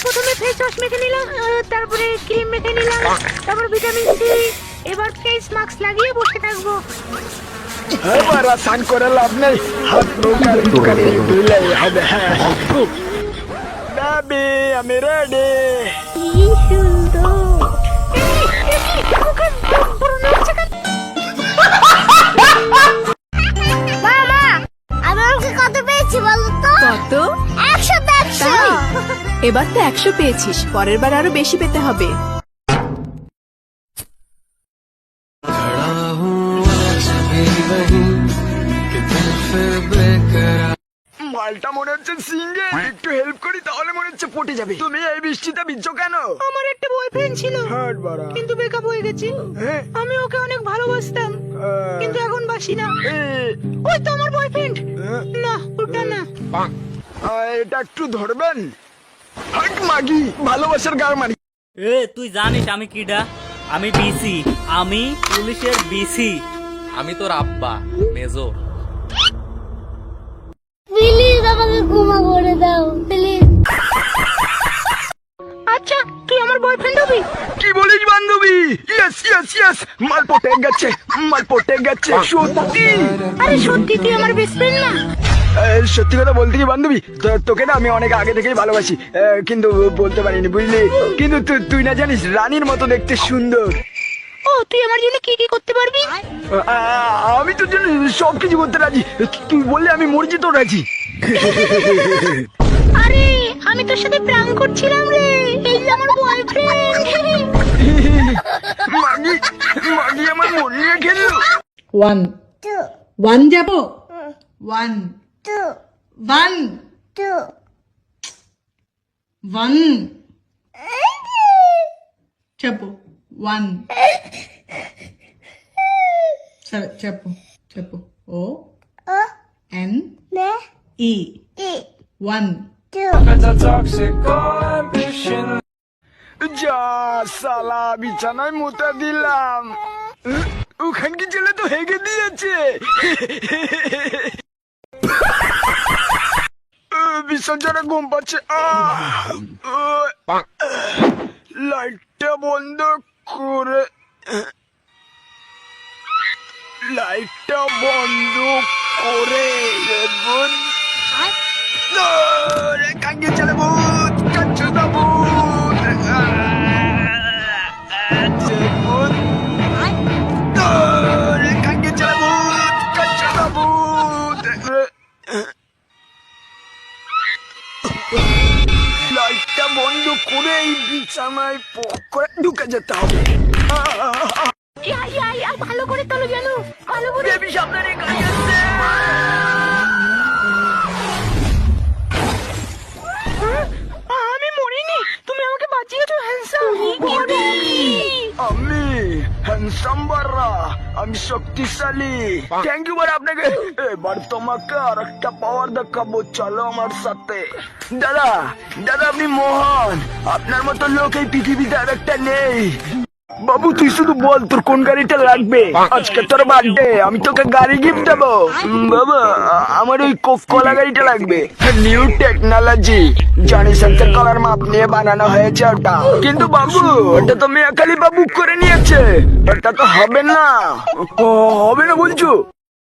প্রথমে face wash মেখে নিলাম, তারপরে ক্রিম মেখে নিলাম, তারপর ভিটামিন সি। এবার ফেস মাস্ক লাগিয়ে বসে থাকবো। এবার স্নান করে লাভ নেই, হাত মুখ আর মুখে ধুলেই হবে। বেবি আমি রেডি। কি সুন্দর। মুখে ব্রণ হচ্ছে কেন? মামা, আমি আমাকে কত পেয়েছি বলো তো? কত? 100 তাই? এবার তো 100 পেয়েছিস, পরের বার আরো বেশি পেতে হবে। মালটা মনে হচ্ছে সিঙ্গে, একটু হেল্প করি তাহলে মনে হচ্ছে পটে যাবে। তুমি এই বৃষ্টিতে ভিজছো কেন? আমার একটা বয়ফ্রেন্ড ছিল, হাট বাড়া। কিন্তু ব্রেকআপ হয়ে গেছে। হ্যাঁ? আমি ওকে অনেক ভালোবাসতাম, কিন্তু এখন বাসি না। এই, ওই তো আমার বয়ফ্রেন্ড। না, ওটা না। এটা একটু ধরবেন? হাট মাগি, ভালোবাসার গার মারি। এ তুই জানিস আমি কিডা? আমি বিসি, আমি পুলিশের বিসি। আমি তোর আব্বা মেজর। প্লিজ আমাকে ক্ষমা করে দাও প্লিজ। আচ্ছা, তুই আমার বয়ফ্রেন্ড হবি? কি বলিস বান্ধবী? ইয়েস ইয়েস ইয়েস, মাল পটে গেছে, মাল পটে গেছে সত্যি। আরে সত্যি তুই আমার বেস্ট ফ্রেন্ড না? সত্যি কথা বলতে কি বান্ধবী, তোকে না আমি অনেক আগে থেকেই ভালোবাসি, কিন্তু বলতে পারিনি বুঝলি। কিন্তু তুই না জানিস রানীর মতো দেখতে সুন্দর। ও, তুই আমার জন্য কি কি করতে পারবি? আমি তোর জন্য সবকিছু করতে রাজি, তুই বললে আমি মরজি তো রাজি। আরে আমি তোর সাথে প্র্যাঙ্ক করছিলাম রে, এই যে আমার বয়ফ্রেন্ড। মাগি মাগি আমার মন নিয়ে খেললো। 1 2 1 যাব 1 2 1 2 1 చెప్పు 1 సరే చెప్పు చెప్పు ఓ O ఎన్ N ఈ E 1 2 যা সালা বিছানায় মুতা দিলাম, ওখানে কি ছেলে তো হেগে দিয়েছে। ভীষণ জোরে ঘুম পাচ্ছে। লাইটটা বন্ধ করে, লাইটটা বন্ধ করে কাঙ্গে চলে ভূত, কাচ্চু না ভূত, কাঙ্গে চলে ভূত, কাচ্চু না ভূত। লাইটটা বন্ধ করে এই বিছানায় পক করে ঢুকে যেতে হবে। ভালো করে তোলো যেন, ভালো করে। দেবী সামনে গাড়ি আসছে। আমি মরিনি, তুমি আমাকে বাঁচিয়েছো হ্যান্ডসাম। আমি হ্যান্ডসাম বাররা, আমি শক্তিশালী। থ্যাংক ইউ বার আপনাকে। এবার তোমাকে আর একটা পাওয়ার দেখাবো, চলো আমার সাথে। দাদা দাদা আপনি মহান, আপনার মতো লোক এই পৃথিবীতে আর একটা নেই। বাবু তুই শুধু বল তোর কোন গাড়িটা লাগবে, আজকে তোর বার্থডে, আমি তোকে গাড়ি গিফট দেবো। বাবা আমার ওই কোক কলা গাড়িটা লাগবে, নিউ টেকনোলজি, জনি সেন্সর কলার মাপ নিয়ে বানানো হয়েছে ওটা। কিন্তু বাবু ওটা তো মেয়াকালি বাবু করে নিয়েছে, ওটা তো হবে না। হবে না বলছো?